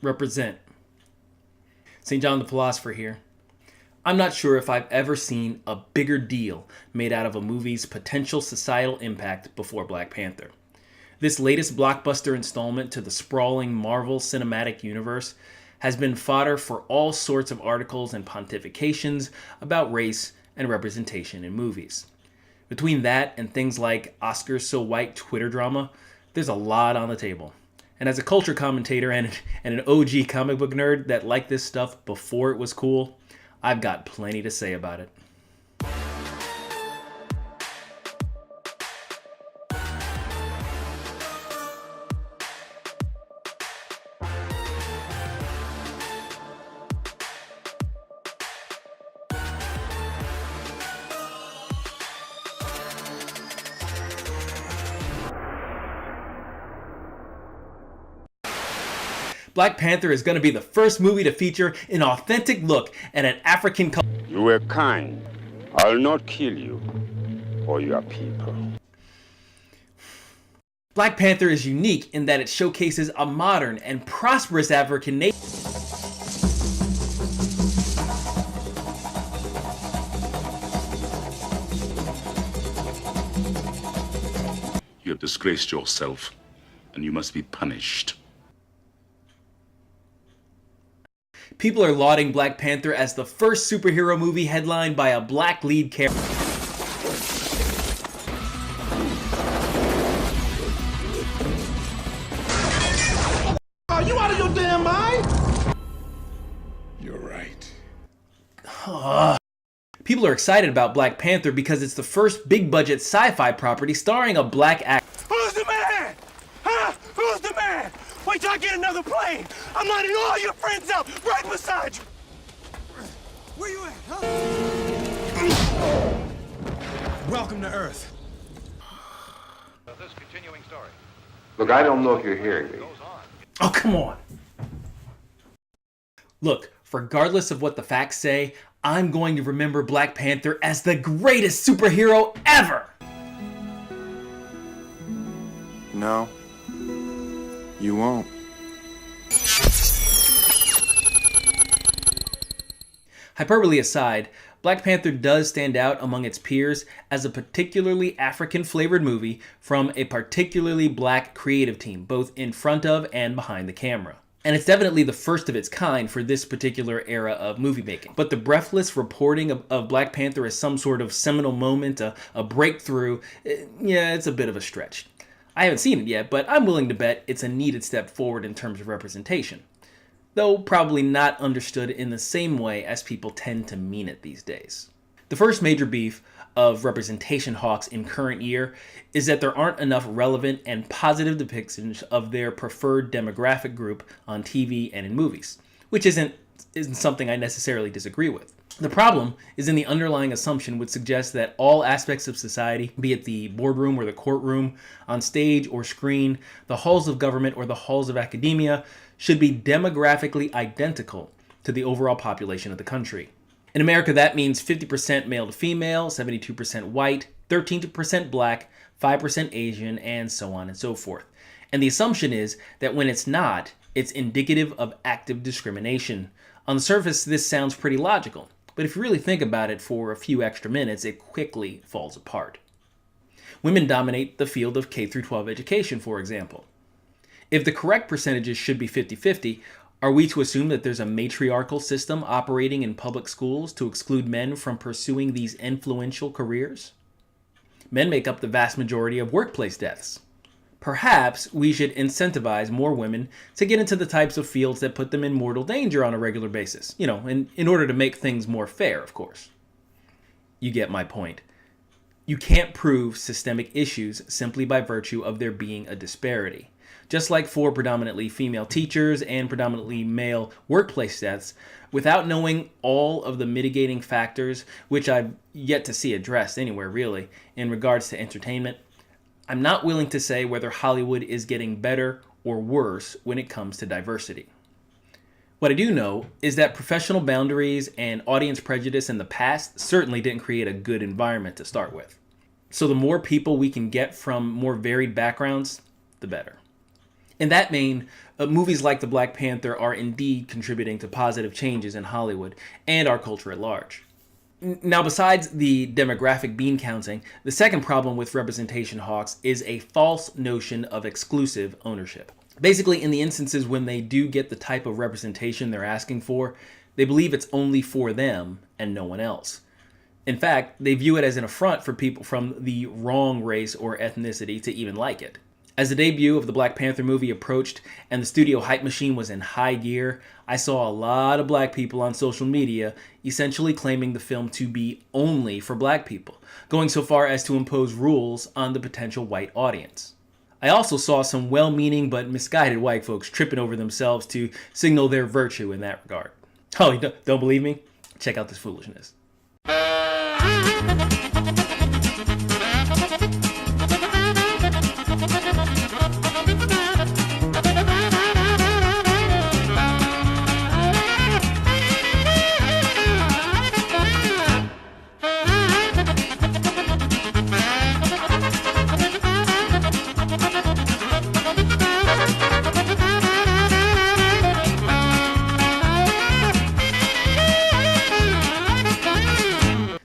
Represent. St. John the Philosopher here. I'm not sure if I've ever seen a bigger deal made out of a movie's potential societal impact before Black Panther. This latest blockbuster installment to the sprawling Marvel Cinematic Universe has been fodder for all sorts of articles and pontifications about race and representation in movies. Between that and things like Oscars So White Twitter drama, there's a lot on the table. And as a culture commentator and an OG comic book nerd that liked this stuff before it was cool, I've got plenty to say about it. Black Panther is going to be the first movie to feature an authentic look at an African culture. You were kind. I'll not kill you or your people. Black Panther is unique in that it showcases a modern and prosperous African nation. You have disgraced yourself, and you must be punished. People are lauding Black Panther as the first superhero movie headlined by a black lead character. Are you out of your damn mind? You're right. People are excited about Black Panther because it's the first big-budget sci-fi property starring a black actor. Who's the man? Huh? Who's the man? Wait till I get another plane. I'm lining all your friends up right beside you. Where you at, huh? Welcome to Earth. This continuing story. Look, I don't know if you're hearing me. Oh, come on. Look, regardless of what the facts say, I'm going to remember Black Panther as the greatest superhero ever! No, you won't. Hyperbole aside, Black Panther does stand out among its peers as a particularly African-flavored movie from a particularly black creative team, both in front of and behind the camera. And it's definitely the first of its kind for this particular era of movie making. But the breathless reporting of Black Panther as some sort of seminal moment, a breakthrough, yeah, it's a bit of a stretch. I haven't seen it yet, but I'm willing to bet it's a needed step forward in terms of representation. Though probably not understood in the same way as people tend to mean it these days. The first major beef of representation hawks in current year is that there aren't enough relevant and positive depictions of their preferred demographic group on TV and in movies, which isn't something I necessarily disagree with. The problem is in the underlying assumption which suggests that all aspects of society, be it the boardroom or the courtroom, on stage or screen, the halls of government or the halls of academia, should be demographically identical to the overall population of the country. In America, that means 50% male to female, 72% white, 13% black, 5% Asian, and so on and so forth. And the assumption is that when it's not, it's indicative of active discrimination. On the surface, this sounds pretty logical, but if you really think about it for a few extra minutes, it quickly falls apart. Women dominate the field of K-12 education, for example. If the correct percentages should be 50-50, are we to assume that there's a matriarchal system operating in public schools to exclude men from pursuing these influential careers? Men make up the vast majority of workplace deaths. Perhaps we should incentivize more women to get into the types of fields that put them in mortal danger on a regular basis. In order to make things more fair, of course. You get my point. You can't prove systemic issues simply by virtue of there being a disparity. Just like for predominantly female teachers and predominantly male workplace deaths, without knowing all of the mitigating factors, which I've yet to see addressed anywhere really, in regards to entertainment, I'm not willing to say whether Hollywood is getting better or worse when it comes to diversity. What I do know is that professional boundaries and audience prejudice in the past certainly didn't create a good environment to start with. So the more people we can get from more varied backgrounds, the better. In that vein, movies like The Black Panther are indeed contributing to positive changes in Hollywood and our culture at large. Now, besides the demographic bean counting, the second problem with representation hawks is a false notion of exclusive ownership. Basically, in the instances when they do get the type of representation they're asking for, they believe it's only for them and no one else. In fact, they view it as an affront for people from the wrong race or ethnicity to even like it. As the debut of the Black Panther movie approached and the studio hype machine was in high gear, I saw a lot of black people on social media essentially claiming the film to be only for black people, going so far as to impose rules on the potential white audience. I also saw some well-meaning but misguided white folks tripping over themselves to signal their virtue in that regard. Oh, you don't believe me? Check out this foolishness.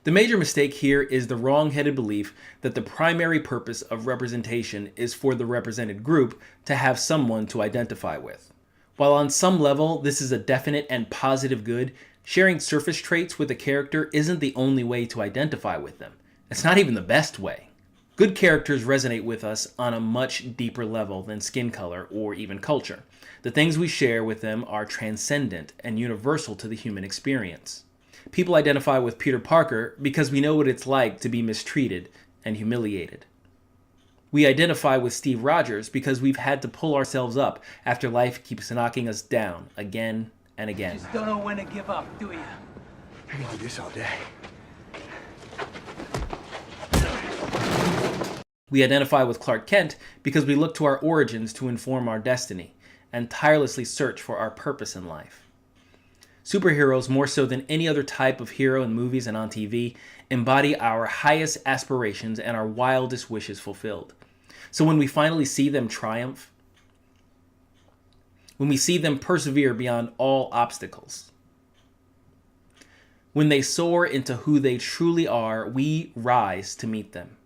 The major mistake here is the wrong-headed belief that the primary purpose of representation is for the represented group to have someone to identify with. While on some level this is a definite and positive good, sharing surface traits with a character isn't the only way to identify with them. It's not even the best way. Good characters resonate with us on a much deeper level than skin color or even culture. The things we share with them are transcendent and universal to the human experience. People identify with Peter Parker because we know what it's like to be mistreated and humiliated. We identify with Steve Rogers because we've had to pull ourselves up after life keeps knocking us down again and again. Just don't know when to give up, do you? I can do this all day. We identify with Clark Kent because we look to our origins to inform our destiny and tirelessly search for our purpose in life. Superheroes, more so than any other type of hero in movies and on TV, embody our highest aspirations and our wildest wishes fulfilled. So when we finally see them triumph, when we see them persevere beyond all obstacles, when they soar into who they truly are, we rise to meet them.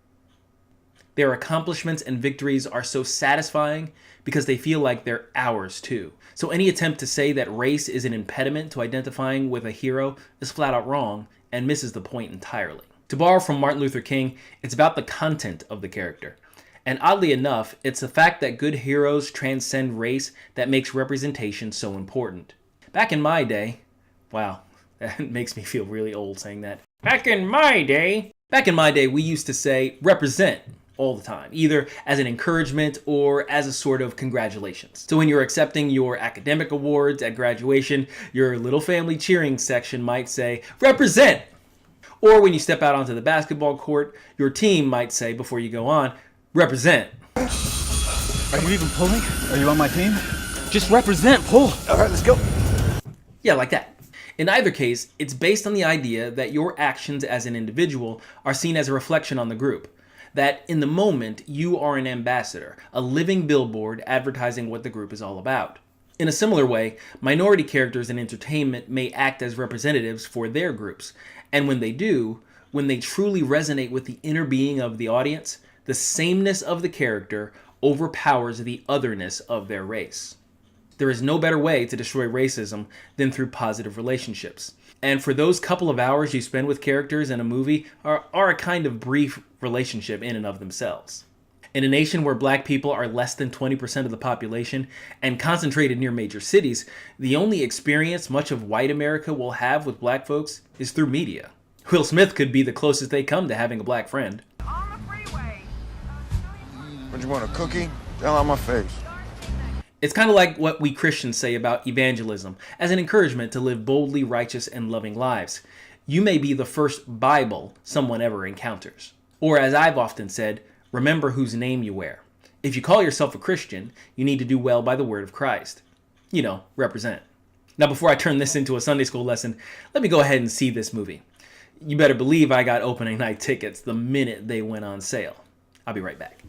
Their accomplishments and victories are so satisfying because they feel like they're ours too. So any attempt to say that race is an impediment to identifying with a hero is flat out wrong and misses the point entirely. To borrow from Martin Luther King, it's about the content of the character. And oddly enough, it's the fact that good heroes transcend race that makes representation so important. Back in my day, wow, that makes me feel really old saying that. Back in my day, we used to say represent all the time, either as an encouragement or as a sort of congratulations. So when you're accepting your academic awards at graduation, your little family cheering section might say, represent! Or when you step out onto the basketball court, your team might say before you go on, represent. Are you even pulling? Are you on my team? Just represent, pull. All right, let's go. Yeah, like that. In either case, it's based on the idea that your actions as an individual are seen as a reflection on the group. That in the moment, you are an ambassador, a living billboard advertising what the group is all about. In a similar way, minority characters in entertainment may act as representatives for their groups, and when they do, when they truly resonate with the inner being of the audience, the sameness of the character overpowers the otherness of their race. There is no better way to destroy racism than through positive relationships. And for those couple of hours you spend with characters in a movie are a kind of brief relationship in and of themselves. In a nation where black people are less than 20% of the population and concentrated near major cities, the only experience much of white America will have with black folks is through media. Will Smith could be the closest they come to having a black friend. On the freeway. What, you want, a cookie? Down on my face. It's kind of like what we Christians say about evangelism, as an encouragement to live boldly righteous and loving lives. You may be the first Bible someone ever encounters. Or as I've often said, remember whose name you wear. If you call yourself a Christian, you need to do well by the word of Christ. You know, represent. Now before I turn this into a Sunday school lesson, let me go ahead and see this movie. You better believe I got opening night tickets the minute they went on sale. I'll be right back.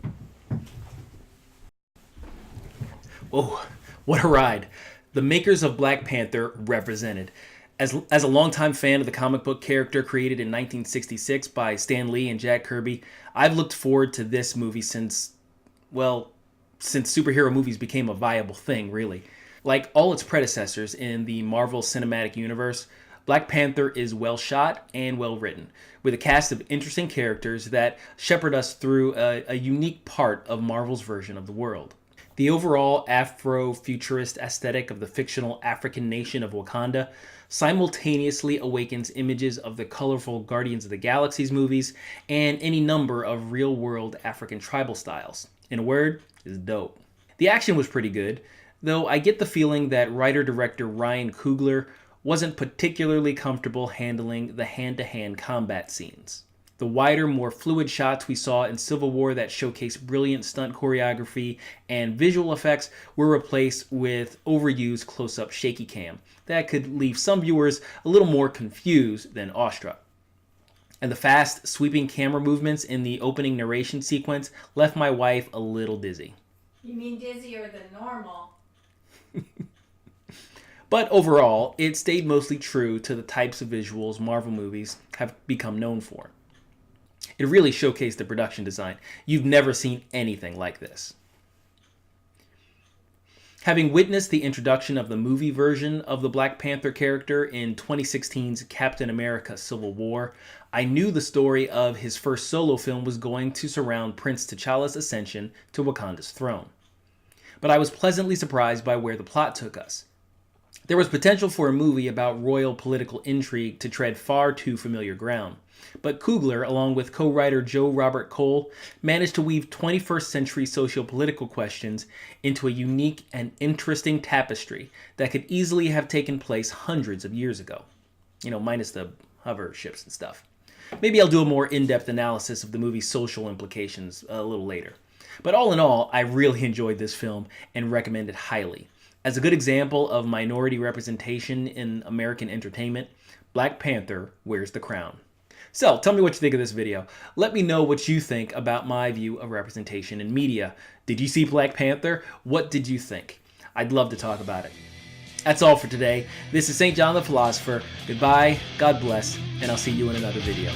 Oh, what a ride. The makers of Black Panther represented. As a longtime fan of the comic book character created in 1966 by Stan Lee and Jack Kirby, I've looked forward to this movie since superhero movies became a viable thing, really. Like all its predecessors in the Marvel Cinematic Universe, Black Panther is well shot and well written, with a cast of interesting characters that shepherd us through a unique part of Marvel's version of the world. The overall Afro-futurist aesthetic of the fictional African nation of Wakanda simultaneously awakens images of the colorful Guardians of the Galaxies movies and any number of real-world African tribal styles. In a word, is dope. The action was pretty good, though I get the feeling that writer-director Ryan Coogler wasn't particularly comfortable handling the hand-to-hand combat scenes. The wider, more fluid shots we saw in Civil War that showcased brilliant stunt choreography and visual effects were replaced with overused close-up shaky cam that could leave some viewers a little more confused than awestruck. And the fast, sweeping camera movements in the opening narration sequence left my wife a little dizzy. You mean dizzier than normal? But overall, it stayed mostly true to the types of visuals Marvel movies have become known for. It really showcased the production design. You've never seen anything like this. Having witnessed the introduction of the movie version of the Black Panther character in 2016's Captain America Civil War, I knew the story of his first solo film was going to surround Prince T'Challa's ascension to Wakanda's throne. But I was pleasantly surprised by where the plot took us. There was potential for a movie about royal political intrigue to tread far too familiar ground. But Coogler, along with co-writer Joe Robert Cole, managed to weave 21st century socio-political questions into a unique and interesting tapestry that could easily have taken place hundreds of years ago. Minus the hover ships and stuff. Maybe I'll do a more in-depth analysis of the movie's social implications a little later. But all in all, I really enjoyed this film and recommend it highly. As a good example of minority representation in American entertainment, Black Panther wears the crown. So, tell me what you think of this video. Let me know what you think about my view of representation in media. Did you see Black Panther? What did you think? I'd love to talk about it. That's all for today. This is St. John the Philosopher. Goodbye, God bless, and I'll see you in another video.